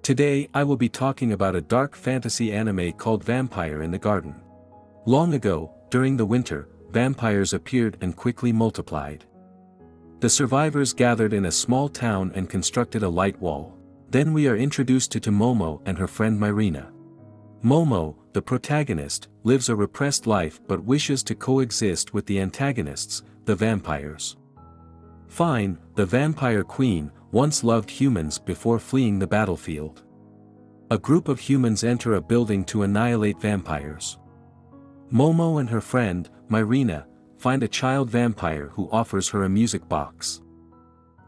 Today I will be talking about a dark fantasy anime called Vampire in the Garden. Long ago, during the winter, vampires appeared and quickly multiplied. The survivors gathered in a small town and constructed a light wall. Then we are introduced to Momo and her friend Myrina. Momo, the protagonist, lives a repressed life but wishes to coexist with the antagonists, the vampires. Fine, the vampire queen, once loved humans before fleeing the battlefield. A group of humans enter a building to annihilate vampires. Momo and her friend, Myrina, find a child vampire who offers her a music box.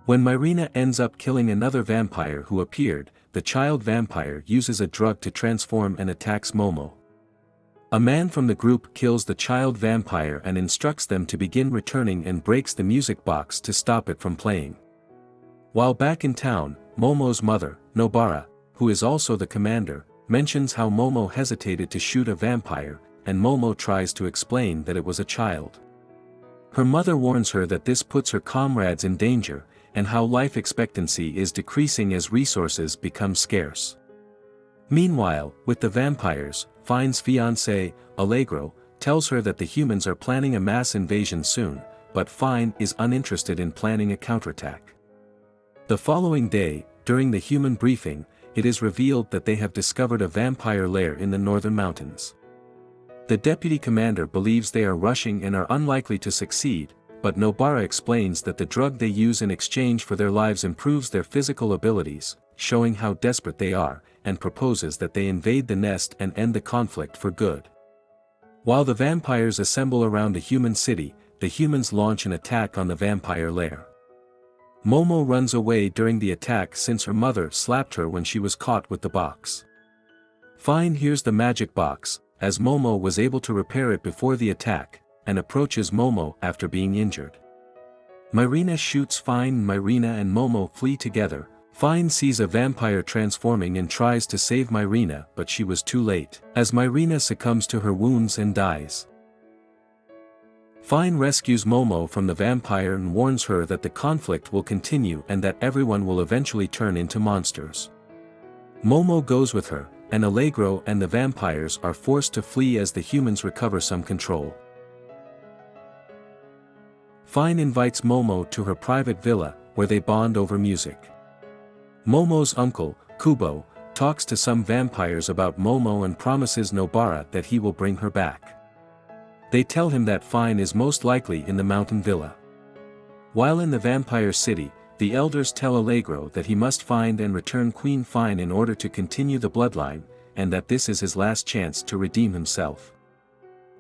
When Myrina ends up killing another vampire who appeared, the child vampire uses a drug to transform and attacks Momo. A man from the group kills the child vampire and instructs them to begin returning and breaks the music box to stop it from playing. While back in town, Momo's mother, Nobara, who is also the commander, mentions how Momo hesitated to shoot a vampire, and Momo tries to explain that it was a child. Her mother warns her that this puts her comrades in danger, and how life expectancy is decreasing as resources become scarce. Meanwhile, with the vampires, Fine's fiancé, Allegro, tells her that the humans are planning a mass invasion soon, but Fine is uninterested in planning a counterattack. The following day, during the human briefing, it is revealed that they have discovered a vampire lair in the northern mountains. The deputy commander believes they are rushing and are unlikely to succeed, but Nobara explains that the drug they use in exchange for their lives improves their physical abilities, showing how desperate they are, and proposes that they invade the nest and end the conflict for good. While the vampires assemble around the human city, the humans launch an attack on the vampire lair. Momo runs away during the attack since her mother slapped her when she was caught with the box. Fine hears the magic box, as Momo was able to repair it before the attack, and approaches Momo after being injured. Myrina shoots Fine. Myrina and Momo flee together. Fine sees a vampire transforming and tries to save Myrina, but she was too late, as Myrina succumbs to her wounds and dies. Fine rescues Momo from the vampire and warns her that the conflict will continue and that everyone will eventually turn into monsters. Momo goes with her, and Allegro and the vampires are forced to flee as the humans recover some control. Fine invites Momo to her private villa, where they bond over music. Momo's uncle, Kubo, talks to some vampires about Momo and promises Nobara that he will bring her back. They tell him that Fine is most likely in the mountain villa. While in the vampire city, the elders tell Allegro that he must find and return Queen Fine in order to continue the bloodline, and that this is his last chance to redeem himself.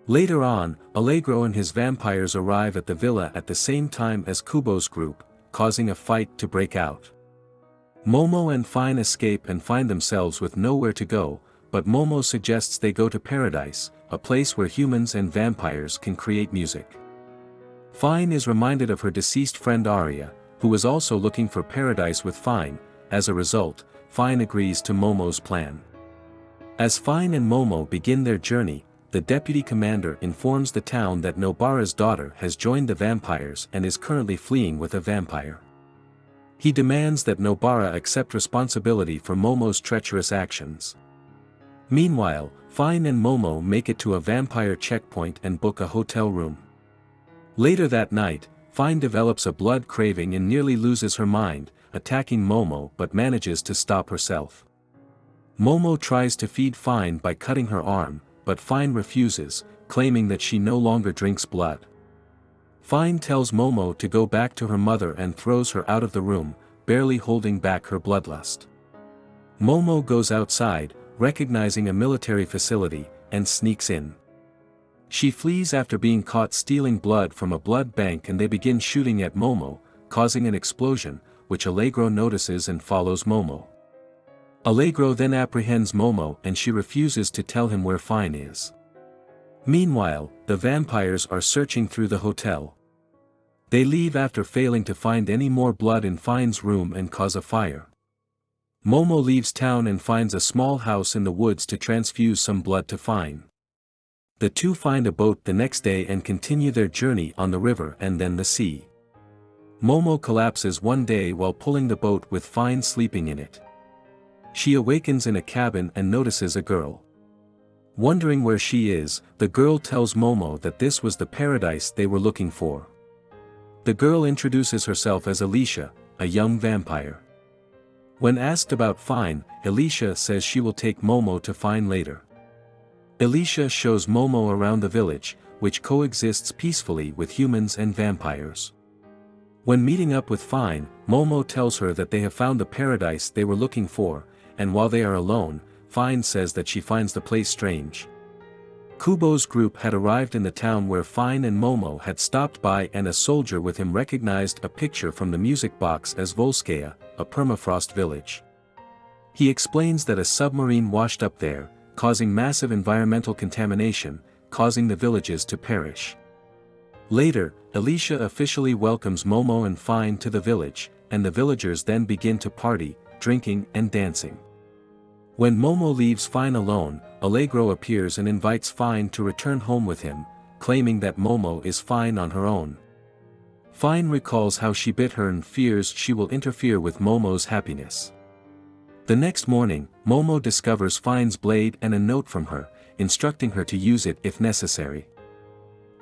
Later on, Allegro and his vampires arrive at the villa at the same time as Kubo's group, causing a fight to break out. Momo and Fine escape and find themselves with nowhere to go, but Momo suggests they go to Paradise, a place where humans and vampires can create music. Fine is reminded of her deceased friend Aria, who was also looking for paradise with Fine. As a result, Fine agrees to Momo's plan. As Fine and Momo begin their journey, the deputy commander informs the town that Nobara's daughter has joined the vampires and is currently fleeing with a vampire. He demands that Nobara accept responsibility for Momo's treacherous actions. Meanwhile, Fine and Momo make it to a vampire checkpoint and book a hotel room. Later that night, Fine develops a blood craving and nearly loses her mind, attacking Momo but manages to stop herself. Momo tries to feed Fine by cutting her arm, but Fine refuses, claiming that she no longer drinks blood. Fine tells Momo to go back to her mother and throws her out of the room, barely holding back her bloodlust. Momo goes outside, recognizing a military facility, and sneaks in. She flees after being caught stealing blood from a blood bank and they begin shooting at Momo, causing an explosion, which Allegro notices and follows Momo. Allegro then apprehends Momo and she refuses to tell him where Fine is. Meanwhile, the vampires are searching through the hotel. They leave after failing to find any more blood in Fine's room and cause a fire. Momo leaves town and finds a small house in the woods to transfuse some blood to Fine. The two find a boat the next day and continue their journey on the river and then the sea. Momo collapses one day while pulling the boat with Fine sleeping in it. She awakens in a cabin and notices a girl. Wondering where she is, the girl tells Momo that this was the paradise they were looking for. The girl introduces herself as Alicia, a young vampire. When asked about Fine, Alicia says she will take Momo to Fine later. Alicia shows Momo around the village, which coexists peacefully with humans and vampires. When meeting up with Fine, Momo tells her that they have found the paradise they were looking for, and while they are alone, Fine says that she finds the place strange. Kubo's group had arrived in the town where Fine and Momo had stopped by, and a soldier with him recognized a picture from the music box as Volskaya, a permafrost village. He explains that a submarine washed up there, causing massive environmental contamination, causing the villages to perish. Later, Alicia officially welcomes Momo and Fine to the village, and the villagers then begin to party, drinking and dancing. When Momo leaves Fine alone, Allegro appears and invites Fine to return home with him, claiming that Momo is fine on her own. Fine recalls how she bit her and fears she will interfere with Momo's happiness. The next morning, Momo discovers Fine's blade and a note from her, instructing her to use it if necessary.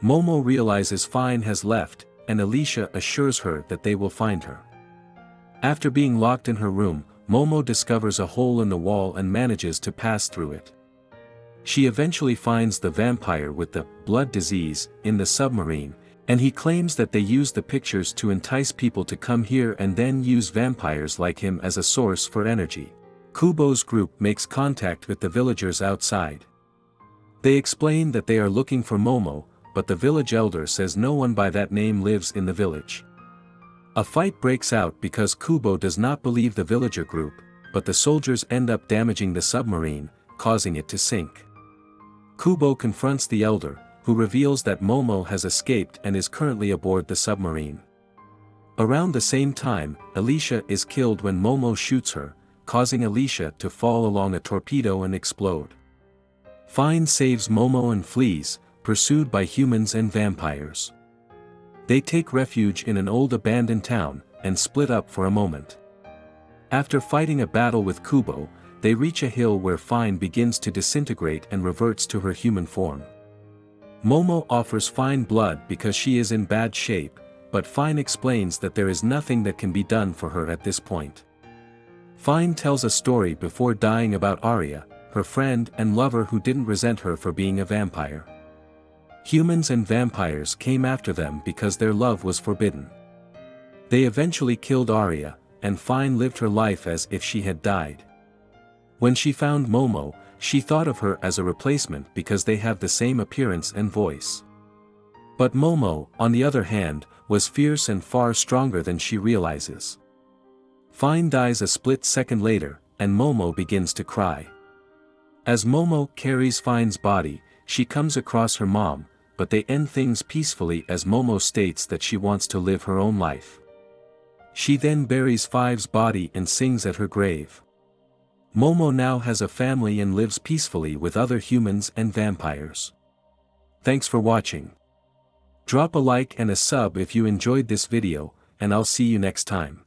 Momo realizes Fine has left, and Alicia assures her that they will find her. After being locked in her room, Momo discovers a hole in the wall and manages to pass through it. She eventually finds the vampire with the blood disease in the submarine, and he claims that they use the pictures to entice people to come here and then use vampires like him as a source for energy. Kubo's group makes contact with the villagers outside. They explain that they are looking for Momo, but the village elder says no one by that name lives in the village. A fight breaks out because Kubo does not believe the villager group, but the soldiers end up damaging the submarine, causing it to sink. Kubo confronts the elder, who reveals that Momo has escaped and is currently aboard the submarine. Around the same time, Alicia is killed when Momo shoots her, causing Alicia to fall along a torpedo and explode. Fine saves Momo and flees, pursued by humans and vampires. They take refuge in an old abandoned town, and split up for a moment. After fighting a battle with Kubo, they reach a hill where Fine begins to disintegrate and reverts to her human form. Momo offers Fine blood because she is in bad shape, but Fine explains that there is nothing that can be done for her at this point. Fine tells a story before dying about Arya, her friend and lover who didn't resent her for being a vampire. Humans and vampires came after them because their love was forbidden. They eventually killed Arya, and Fine lived her life as if she had died. When she found Momo, she thought of her as a replacement because they have the same appearance and voice. But Momo, on the other hand, was fierce and far stronger than she realizes. Fine dies a split second later, and Momo begins to cry. As Momo carries Fine's body, she comes across her mom, but they end things peacefully as Momo states that she wants to live her own life. She then buries Five's body and sings at her grave. Momo now has a family and lives peacefully with other humans and vampires. Thanks for watching. Drop a like and a sub if you enjoyed this video, and I'll see you next time.